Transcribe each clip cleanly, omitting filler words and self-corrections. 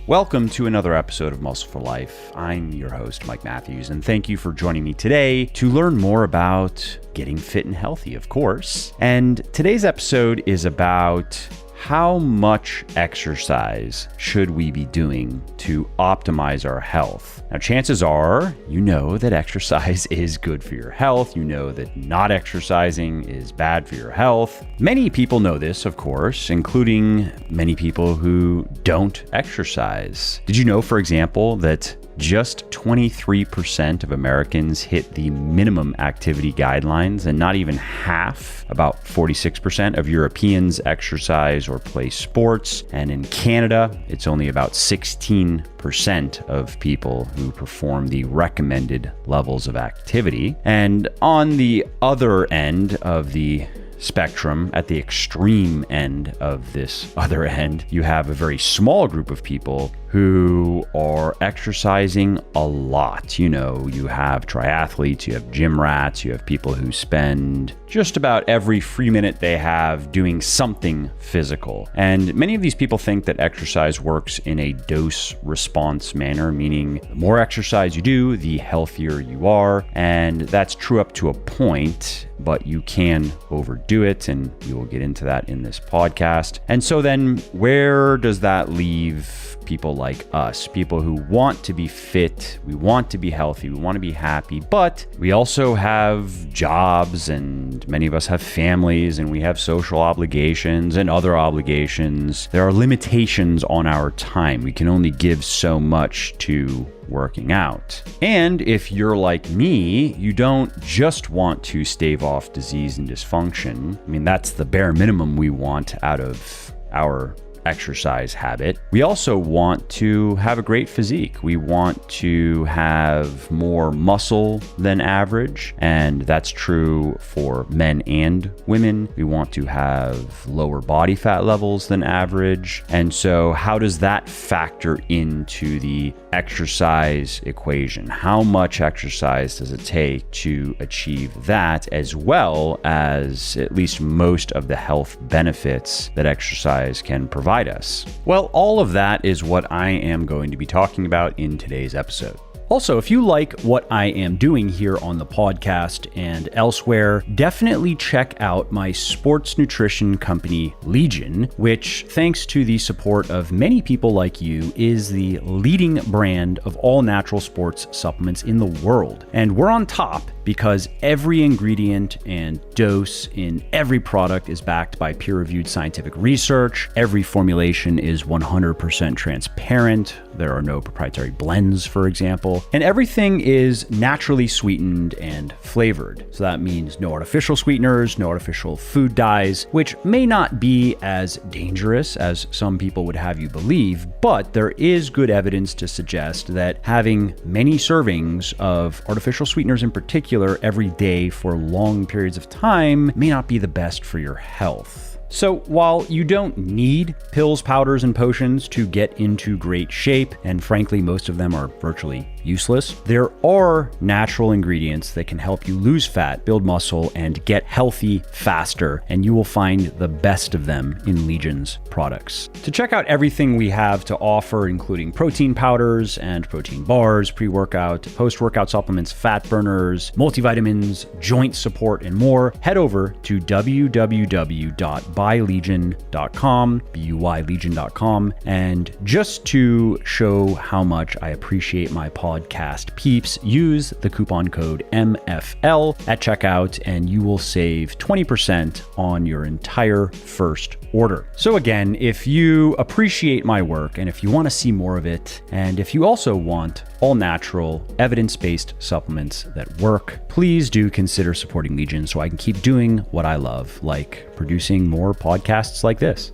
Welcome to another episode of Muscle for Life. I'm your host, Mike Matthews, and thank you for joining me today to learn more about getting fit and healthy, of course. And today's episode is about how much exercise should we be doing to optimize our health? Now, chances are you know that exercise is good for your health. You know that not exercising is bad for your health. Many people know this, of course, including many people who don't exercise. Did you know, for example, that just 23% of Americans hit the minimum activity guidelines, and not even half, about 46% of Europeans exercise or play sports. And in Canada, it's only about 16% of people who perform the recommended levels of activity. And on the other end of the spectrum, at the extreme end of this other end, you have a very small group of people who are exercising a lot. You know, you have triathletes, you have gym rats, you have people who spend just about every free minute they have doing something physical. And many of these people think that exercise works in a dose response manner, meaning the more exercise you do, the healthier you are. And that's true up to a point, but you can overdo it, and we will get into that in this podcast. And so then where does that leave people like us, people who want to be fit, we want to be healthy, we want to be happy, but we also have jobs, and many of us have families, and we have social obligations and other obligations. There are limitations on our time. We can only give so much to working out. And if you're like me, you don't just want to stave off disease and dysfunction. I mean, that's the bare minimum we want out of our exercise habit. We also want to have a great physique. We want to have more muscle than average, and that's true for men and women. We want to have lower body fat levels than average. And so how does that factor into the exercise equation? How much exercise does it take to achieve that, as well as at least most of the health benefits that exercise can provide us? Well, all of that is what I am going to be talking about in today's episode. Also, if you like what I am doing here on the podcast and elsewhere, definitely check out my sports nutrition company, Legion, which, thanks to the support of many people like you, is the leading brand of all natural sports supplements in the world. And we're on top because every ingredient and dose in every product is backed by peer-reviewed scientific research. Every formulation is 100% transparent. There are no proprietary blends, for example. And everything is naturally sweetened and flavored. So that means no artificial sweeteners, no artificial food dyes, which may not be as dangerous as some people would have you believe, but there is good evidence to suggest that having many servings of artificial sweeteners in particular every day for long periods of time may not be the best for your health. So while you don't need pills, powders, and potions to get into great shape, and frankly, most of them are virtually useless, there are natural ingredients that can help you lose fat, build muscle, and get healthy faster, and you will find the best of them in Legion's products. To check out everything we have to offer, including protein powders and protein bars, pre-workout, post-workout supplements, fat burners, multivitamins, joint support, and more, head over to www.buylegion.com, BUYlegion.com. And just to show how much I appreciate my podcast peeps, use the coupon code MFL at checkout, and you will save 20% on your entire first order. So again, if you appreciate my work, and if you want to see more of it, and if you also want all natural, evidence-based supplements that work, please do consider supporting Legion so I can keep doing what I love, like producing more podcasts like this.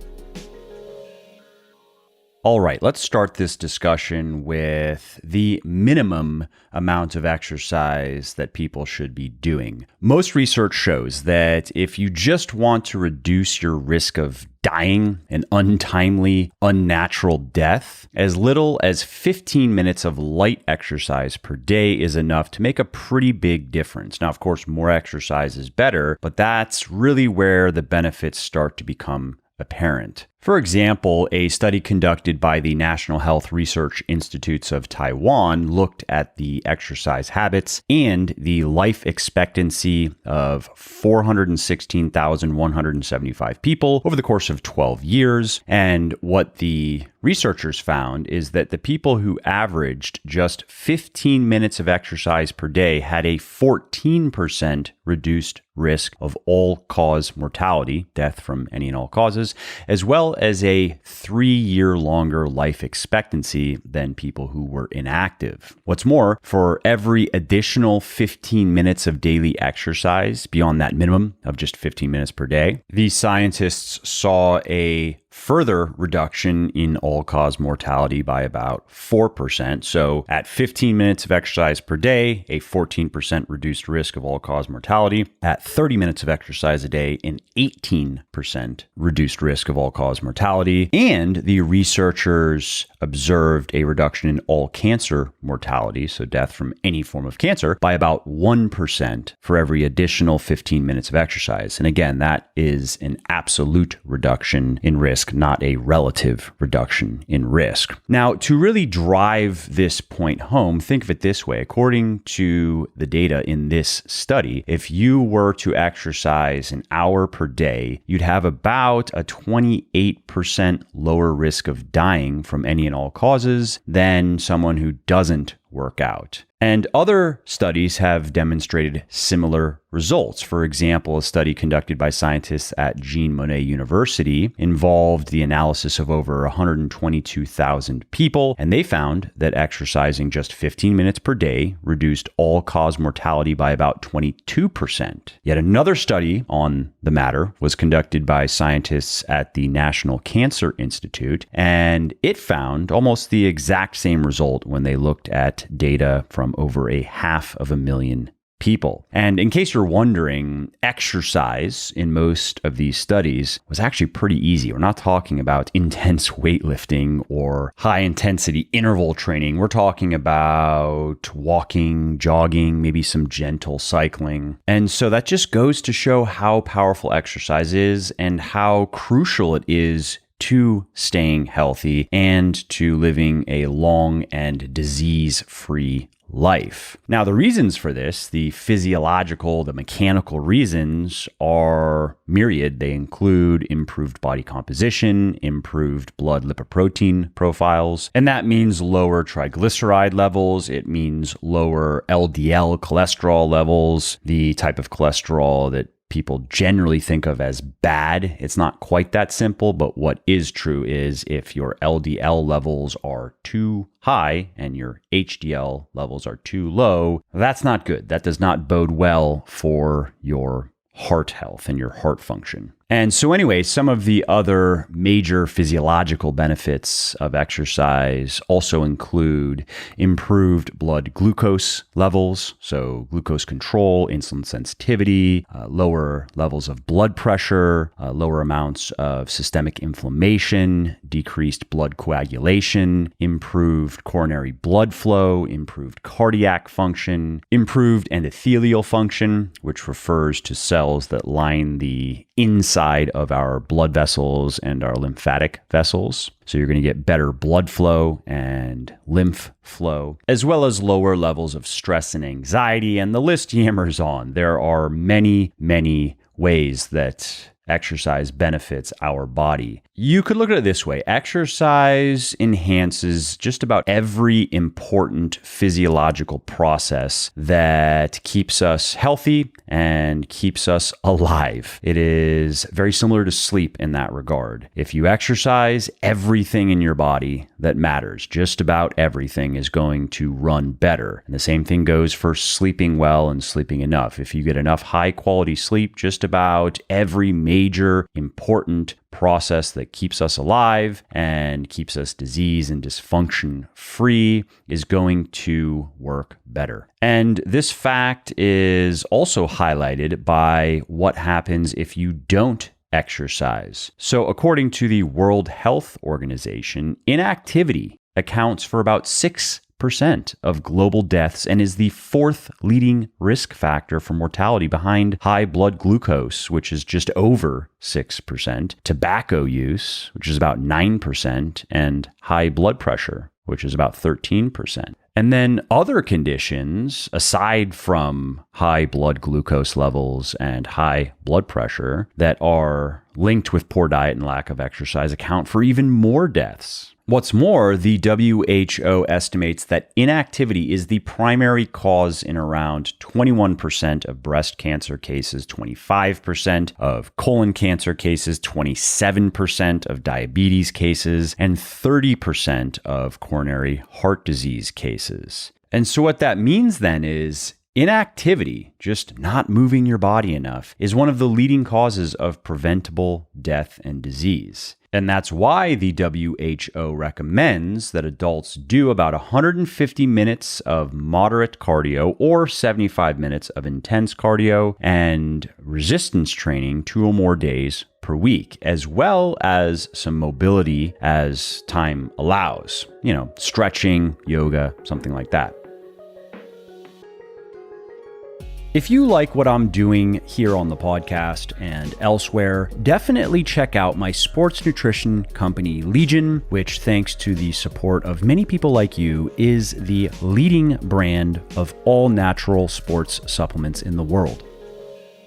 All right, let's start this discussion with the minimum amount of exercise that people should be doing. Most research shows that if you just want to reduce your risk of dying an untimely, unnatural death, as little as 15 minutes of light exercise per day is enough to make a pretty big difference. Now, of course, more exercise is better, but that's really where the benefits start to become apparent. For example, a study conducted by the National Health Research Institutes of Taiwan looked at the exercise habits and the life expectancy of 416,175 people over the course of 12 years. And what the researchers found is that the people who averaged just 15 minutes of exercise per day had a 14% reduced risk of all-cause mortality, death from any and all causes, as well as a 3-year longer life expectancy than people who were inactive. What's more, for every additional 15 minutes of daily exercise beyond that minimum of just 15 minutes per day, these scientists saw a further reduction in all-cause mortality by about 4%. So at 15 minutes of exercise per day, a 14% reduced risk of all-cause mortality. At 30 minutes of exercise a day, an 18% reduced risk of all-cause mortality. And the researchers observed a reduction in all cancer mortality, so death from any form of cancer, by about 1% for every additional 15 minutes of exercise. And again, that is an absolute reduction in risk, not a relative reduction in risk. Now, to really drive this point home, think of it this way. According to the data in this study, if you were to exercise an hour per day, you'd have about a 28% lower risk of dying from any and all causes than someone who doesn't work out. And other studies have demonstrated similar results. For example, a study conducted by scientists at Jean Monnet University involved the analysis of over 122,000 people, and they found that exercising just 15 minutes per day reduced all-cause mortality by about 22%. Yet another study on the matter was conducted by scientists at the National Cancer Institute, and it found almost the exact same result when they looked at data from over 500,000 people. And in case you're wondering, exercise in most of these studies was actually pretty easy. We're not talking about intense weightlifting or high intensity interval training. We're talking about walking, jogging, maybe some gentle cycling. And so that just goes to show how powerful exercise is and how crucial it is to staying healthy and to living a long and disease-free life. Now, the reasons for this, the physiological, the mechanical reasons, are myriad. They include improved body composition, improved blood lipoprotein profiles, and that means lower triglyceride levels. It means lower LDL cholesterol levels, the type of cholesterol that people generally think of as bad. It's not quite that simple, but what is true is if your LDL levels are too high and your HDL levels are too low, that's not good. That does not bode well for your heart health and your heart function. And so anyway, some of the other major physiological benefits of exercise also include improved blood glucose levels, so glucose control, insulin sensitivity, lower levels of blood pressure, lower amounts of systemic inflammation, decreased blood coagulation, improved coronary blood flow, improved cardiac function, improved endothelial function, which refers to cells that line the inside of our blood vessels and our lymphatic vessels. So you're going to get better blood flow and lymph flow, as well as lower levels of stress and anxiety, and the list yammers on. There are many, many ways that exercise benefits our body. You could look at it this way. Exercise enhances just about every important physiological process that keeps us healthy and keeps us alive. It is very similar to sleep in that regard. If you exercise, everything in your body that matters, just about everything, is going to run better. And the same thing goes for sleeping well and sleeping enough. If you get enough high quality sleep, just about every major important process that keeps us alive and keeps us disease and dysfunction free is going to work better. And this fact is also highlighted by what happens if you don't exercise. So according to the World Health Organization, inactivity accounts for about 6% 8% of global deaths and is the fourth leading risk factor for mortality behind high blood glucose, which is just over 6%, tobacco use, which is about 9%, and high blood pressure, which is about 13%. And then other conditions, aside from high blood glucose levels and high blood pressure, that are linked with poor diet and lack of exercise, account for even more deaths. What's more, the WHO estimates that inactivity is the primary cause in around 21% of breast cancer cases, 25% of colon cancer cases, 27% of diabetes cases, and 30% of coronary heart disease cases. And so what that means then is inactivity, just not moving your body enough, is one of the leading causes of preventable death and disease. And that's why the WHO recommends that adults do about 150 minutes of moderate cardio or 75 minutes of intense cardio and resistance training 2 or more days per week, as well as some mobility as time allows. Stretching, yoga, something like that. If you like what I'm doing here on the podcast and elsewhere, definitely check out my sports nutrition company, Legion, which, thanks to the support of many people like you, is the leading brand of all natural sports supplements in the world.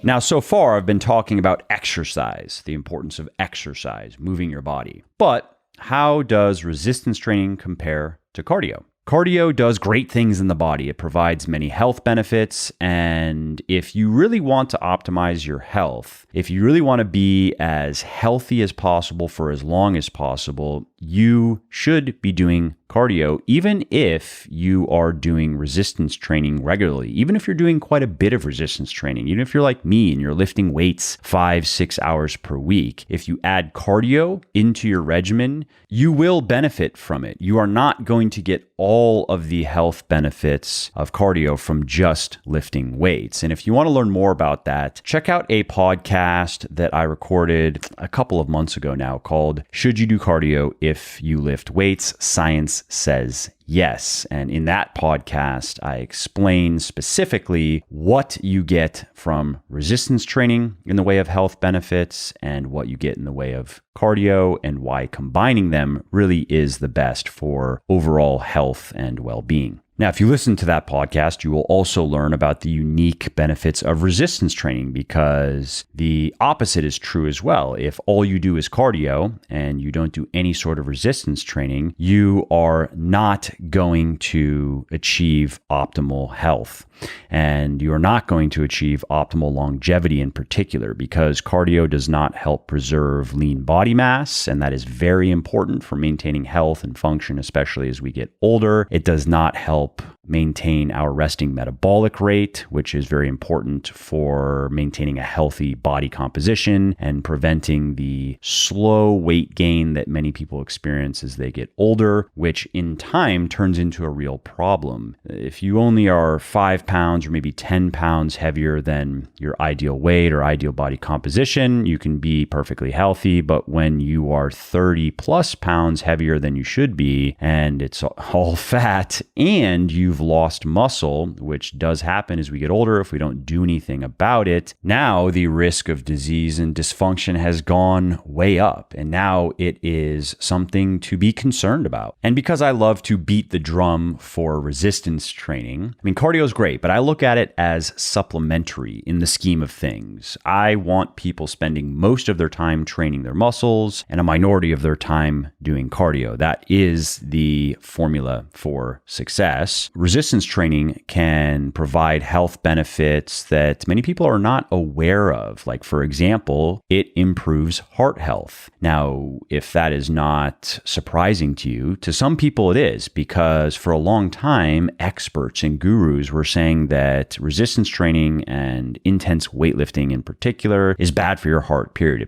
Now, so far, I've been talking about exercise, the importance of exercise, moving your body. But how does resistance training compare to cardio? Cardio does great things in the body. It provides many health benefits. And if you really want to optimize your health, if you really want to be as healthy as possible for as long as possible, you should be doing cardio, even if you are doing resistance training regularly, even if you're doing quite a bit of resistance training, even if you're like me and you're lifting weights 5-6 hours per week. If you add cardio into your regimen, you will benefit from it. You are not going to get all of the health benefits of cardio from just lifting weights. And if you want to learn more about that, check out a podcast that I recorded a couple of months ago now called Should You Do Cardio If You Lift Weights? Science Says Yes. And in that podcast, I explain specifically what you get from resistance training in the way of health benefits and what you get in the way of cardio and why combining them really is the best for overall health and well-being. Now, if you listen to that podcast, you will also learn about the unique benefits of resistance training, because the opposite is true as well. If all you do is cardio and you don't do any sort of resistance training, you are not going to achieve optimal health. And you are not going to achieve optimal longevity in particular, because cardio does not help preserve lean body mass, and that is very important for maintaining health and function, especially as we get older. It does not help maintain our resting metabolic rate, which is very important for maintaining a healthy body composition and preventing the slow weight gain that many people experience as they get older, which in time turns into a real problem. If you only are 5 pounds or maybe 10 pounds heavier than your ideal weight or ideal body composition, you can be perfectly healthy. But when you are 30 plus pounds heavier than you should be, and it's all fat, and you've lost muscle, which does happen as we get older if we don't do anything about it, now the risk of disease and dysfunction has gone way up. And now it is something to be concerned about. And because I love to beat the drum for resistance training, cardio is great, but I look at it as supplementary in the scheme of things. I want people spending most of their time training their muscles and a minority of their time doing cardio. That is the formula for success. Resistance training can provide health benefits that many people are not aware of. Like, for example, it improves heart health. Now, if that is not surprising to you, to some people it is, because for a long time, experts and gurus were saying that resistance training and intense weightlifting in particular is bad for your heart, period.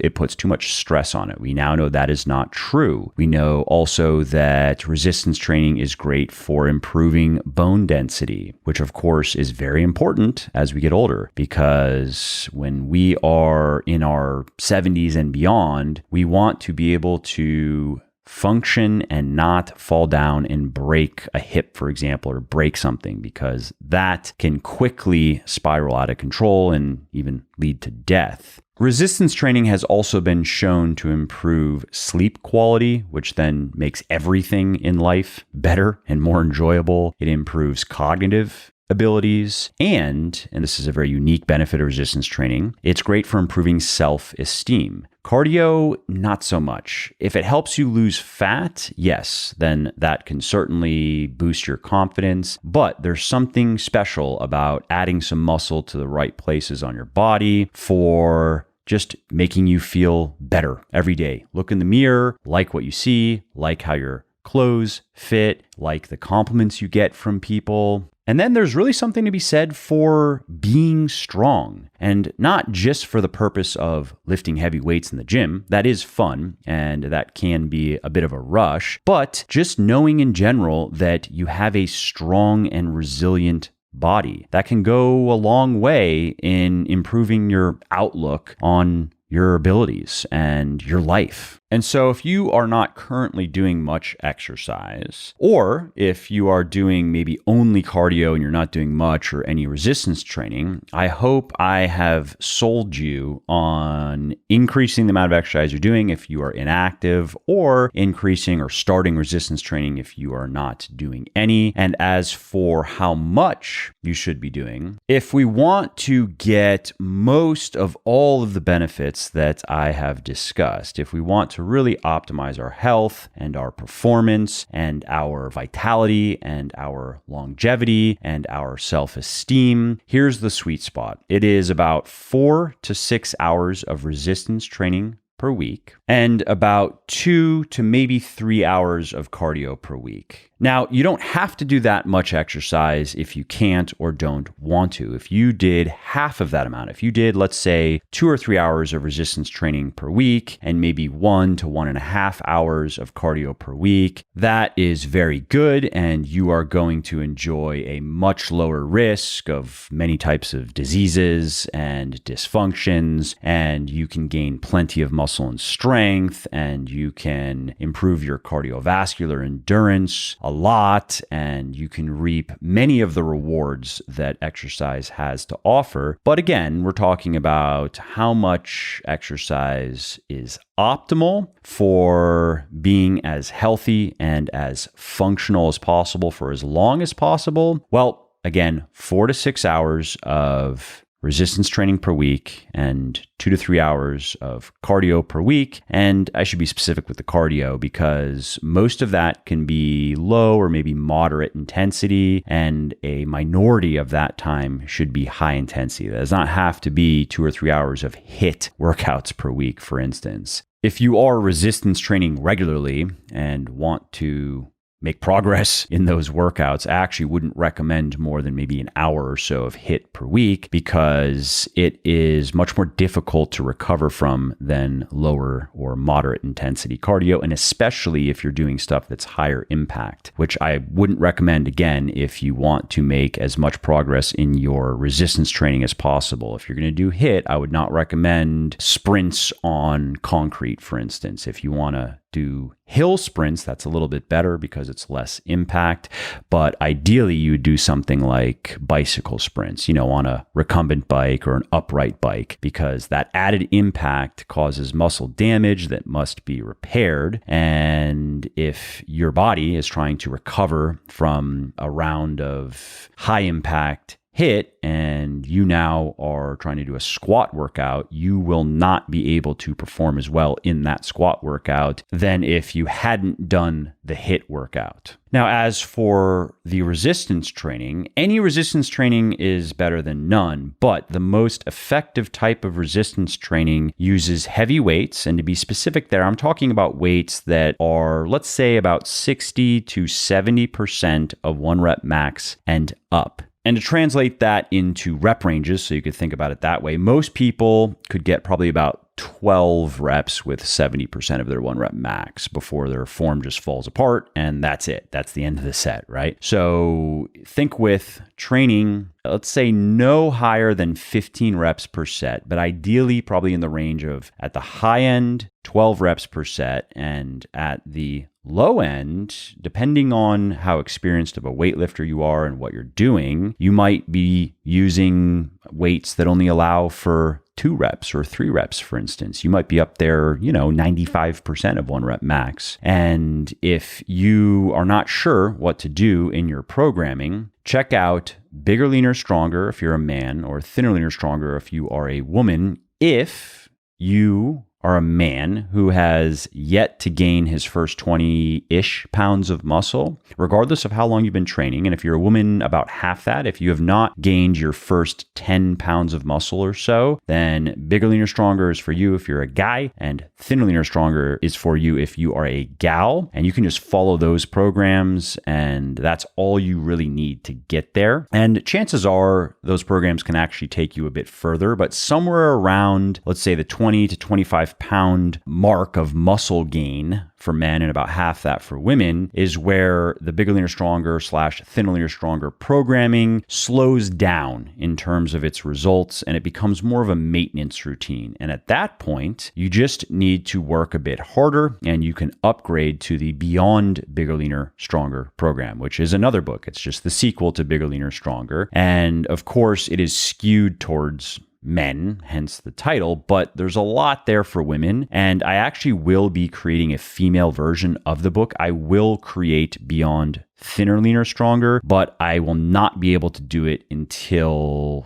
It puts too much stress on it. We now know that is not true. We know also that resistance training is great for improving bone density, which of course is very important as we get older, because when we are in our 70s and beyond, we want to be able to function and not fall down and break a hip, for example, or break something, because that can quickly spiral out of control and even lead to death. Resistance training has also been shown to improve sleep quality, which then makes everything in life better and more enjoyable. It improves cognitive abilities, and this is a very unique benefit of resistance training, it's great for improving self-esteem. Cardio, not so much. If it helps you lose fat, yes, then that can certainly boost your confidence, but there's something special about adding some muscle to the right places on your body for just making you feel better every day. Look in the mirror, like what you see, like how your clothes fit, like the compliments you get from people. And then there's really something to be said for being strong, and not just for the purpose of lifting heavy weights in the gym. That is fun, and that can be a bit of a rush, but just knowing in general that you have a strong and resilient body. That can go a long way in improving your outlook on your abilities and your life. And so if you are not currently doing much exercise, or if you are doing maybe only cardio and you're not doing much or any resistance training, I hope I have sold you on increasing the amount of exercise you're doing if you are inactive, or increasing or starting resistance training if you are not doing any. And as for how much you should be doing, if we want to get most of all of the benefits that I have discussed, if we want to really optimize our health and our performance and our vitality and our longevity and our self-esteem, here's the sweet spot. It is about 4 to 6 hours of resistance training per week and about 2 to maybe 3 hours of cardio per week. Now, you don't have to do that much exercise if you can't or don't want to. If you did half of that amount, if you did, let's say, 2 or 3 hours of resistance training per week and maybe 1 to 1.5 hours of cardio per week, that is very good, and you are going to enjoy a much lower risk of many types of diseases and dysfunctions, and you can gain plenty of muscle and strength, and you can improve your cardiovascular endurance a lot, and you can reap many of the rewards that exercise has to offer. But again, we're talking about how much exercise is optimal for being as healthy and as functional as possible for as long as possible. Well, again, 4 to 6 hours of resistance training per week and 2 to 3 hours of cardio per week. And I should be specific with the cardio because most of that can be low or maybe moderate intensity, and a minority of that time should be high intensity. That does not have to be 2 or 3 hours of HIIT workouts per week, for instance. If you are resistance training regularly and want to make progress in those workouts, I actually wouldn't recommend more than maybe an hour or so of HIIT per week, because it is much more difficult to recover from than lower or moderate intensity cardio, and especially if you're doing stuff that's higher impact, which I wouldn't recommend, again, if you want to make as much progress in your resistance training as possible. If you're going to do HIIT, I would not recommend sprints on concrete, for instance. If you want to do hill sprints, that's a little bit better because it's less impact. But ideally, you would do something like bicycle sprints, on a recumbent bike or an upright bike, because that added impact causes muscle damage that must be repaired. And if your body is trying to recover from a round of high impact HIIT and you now are trying to do a squat workout, you will not be able to perform as well in that squat workout than if you hadn't done the HIIT workout. Now, as for the resistance training, any resistance training is better than none, but the most effective type of resistance training uses heavy weights. And to be specific there, I'm talking about weights that are, let's say, about 60 to 70% of 1 rep max and up. And to translate that into rep ranges, so you could think about it that way, most people could get probably about 12 reps with 70% of their 1 rep max before their form just falls apart, and that's it. That's the end of the set, right? So think with training, let's say no higher than 15 reps per set, but ideally probably in the range of, at the high end, 12 reps per set, and at the low end, depending on how experienced of a weightlifter you are and what you're doing, you might be using weights that only allow for 2 reps or 3 reps, for instance. You might be up there, 95% of 1 rep max. And if you are not sure what to do in your programming, check out Bigger, Leaner, Stronger if you're a man, or Thinner, Leaner, Stronger if you are a woman. If you are a man who has yet to gain his first 20-ish pounds of muscle, regardless of how long you've been training. And if you're a woman, about half that. If you have not gained your first 10 pounds of muscle or so, then Bigger, Leaner, Stronger is for you if you're a guy, and Thinner, Leaner, Stronger is for you if you are a gal. And you can just follow those programs, and that's all you really need to get there. And chances are those programs can actually take you a bit further, but somewhere around, let's say, the 20 to 25 pound mark of muscle gain for men and about half that for women is where the Bigger, Leaner, Stronger / Thinner, Leaner, Stronger programming slows down in terms of its results, and it becomes more of a maintenance routine. And at that point, you just need to work a bit harder, and you can upgrade to the Beyond Bigger, Leaner, Stronger program, which is another book. It's just the sequel to Bigger, Leaner, Stronger. And of course, it is skewed towards men, hence the title, but there's a lot there for women. And I actually will be creating a female version of the book. I will create Beyond Thinner, Leaner, Stronger, but I will not be able to do it until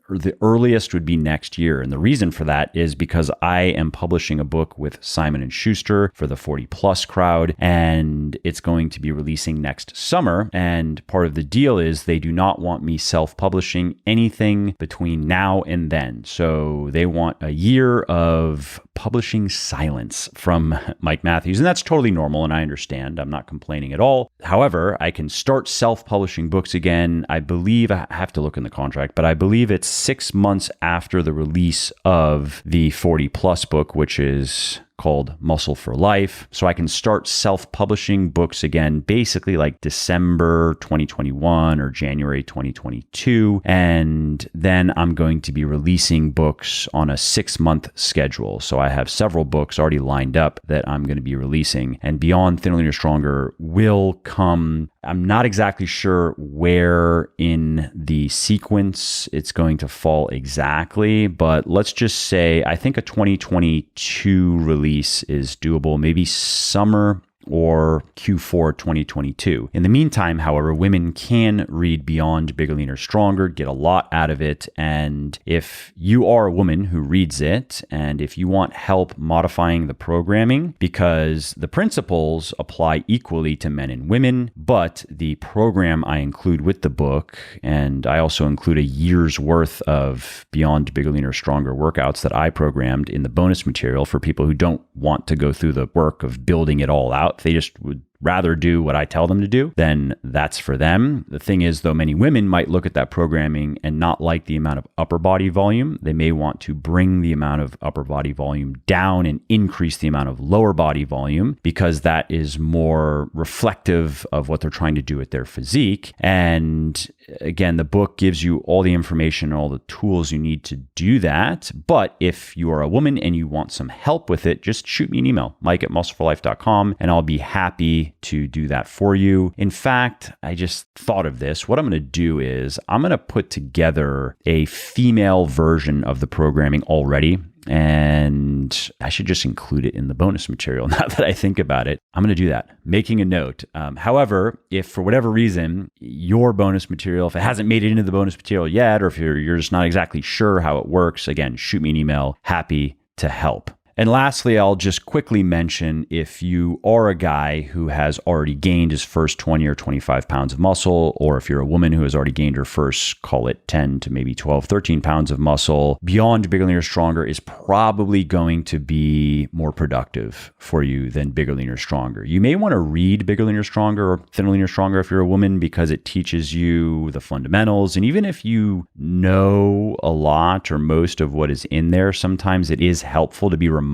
or the earliest would be next year. And the reason for that is because I am publishing a book with Simon & Schuster for the 40 plus crowd, and it's going to be releasing next summer. And part of the deal is they do not want me self-publishing anything between now and then. So they want a year of publishing silence from Mike Matthews. And that's totally normal, and I understand. I'm not complaining at all. However, I can start self-publishing books again. I believe, I have to look in the contract, but I believe it's 6 months after the release of the 40 plus book, which is called Muscle for Life. So I can start self-publishing books again, basically like December 2021 or January 2022. And then I'm going to be releasing books on a 6-month schedule. So I have several books already lined up that I'm going to be releasing. And Beyond Thinner, Leaner, Stronger will come. I'm not exactly sure where in the sequence it's going to fall exactly, but let's just say I think a 2022 release is doable, maybe summer or Q4 2022. In the meantime, however, women can read Beyond Bigger, Leaner, Stronger, get a lot out of it. And if you are a woman who reads it, and if you want help modifying the programming, because the principles apply equally to men and women, but the program I include with the book, and I also include a year's worth of Beyond Bigger, Leaner, Stronger workouts that I programmed in the bonus material for people who don't want to go through the work of building it all out. If they just would rather do what I tell them to do, then that's for them. The thing is, though, many women might look at that programming and not like the amount of upper body volume. They may want to bring the amount of upper body volume down and increase the amount of lower body volume, because that is more reflective of what they're trying to do with their physique. And again, the book gives you all the information and all the tools you need to do that. But if you are a woman and you want some help with it, just shoot me an email, mike@muscleforlife.com, and I'll be happy to do that for you. In fact, I just thought of this. What I'm going to do is I'm going to put together a female version of the programming already, and I should just include it in the bonus material now that I think about it. I'm going to do that, making a note. However, if for whatever reason your bonus material, if it hasn't made it into the bonus material yet, or if you're just not exactly sure how it works, again, shoot me an email. Happy to help. And lastly, I'll just quickly mention if you are a guy who has already gained his first 20 or 25 pounds of muscle, or if you're a woman who has already gained her first, call it 10 to maybe 12, 13 pounds of muscle, Beyond Bigger, Leaner, Stronger is probably going to be more productive for you than Bigger, Leaner, Stronger. You may want to read Bigger, Leaner, Stronger or Thinner, Leaner, Stronger if you're a woman because it teaches you the fundamentals. And even if you know a lot or most of what is in there, sometimes it is helpful to be reminded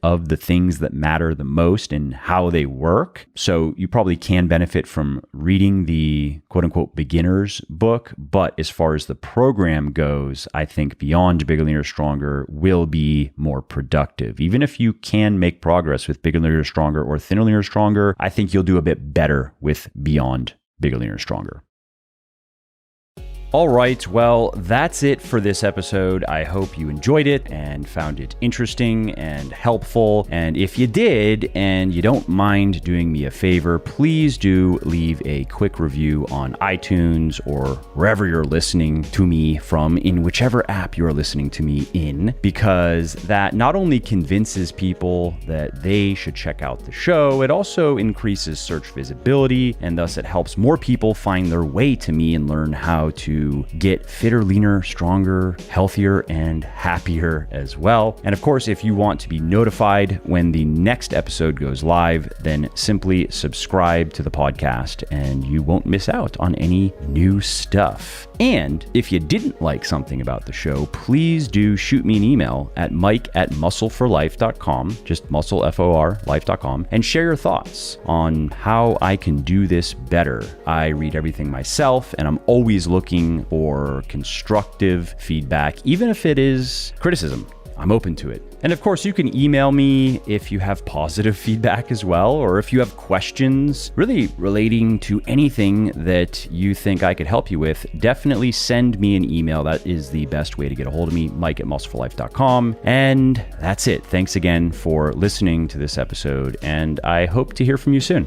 of the things that matter the most and how they work. So you probably can benefit from reading the quote unquote beginner's book. But as far as the program goes, I think Beyond Bigger, Leaner, Stronger will be more productive. Even if you can make progress with Bigger, Leaner, Stronger or Thinner, Leaner, Stronger, I think you'll do a bit better with Beyond Bigger, Leaner, Stronger. All right, well, that's it for this episode. I hope you enjoyed it and found it interesting and helpful. And if you did, and you don't mind doing me a favor, please do leave a quick review on iTunes or wherever you're listening to me from, in whichever app you're listening to me in, because that not only convinces people that they should check out the show, it also increases search visibility, and thus it helps more people find their way to me and learn how to get fitter, leaner, stronger, healthier, and happier as well. And of course, if you want to be notified when the next episode goes live, then simply subscribe to the podcast and you won't miss out on any new stuff. And if you didn't like something about the show, please do shoot me an email at mike@muscleforlife.com, just muscle, F-O-R, life.com, and share your thoughts on how I can do this better. I read everything myself, and I'm always looking for constructive feedback, even if it is criticism. I'm open to it. And of course, you can email me if you have positive feedback as well, or if you have questions really relating to anything that you think I could help you with, definitely send me an email. That is the best way to get a hold of me, mike@muscleforlife.com. And that's it. Thanks again for listening to this episode, and I hope to hear from you soon.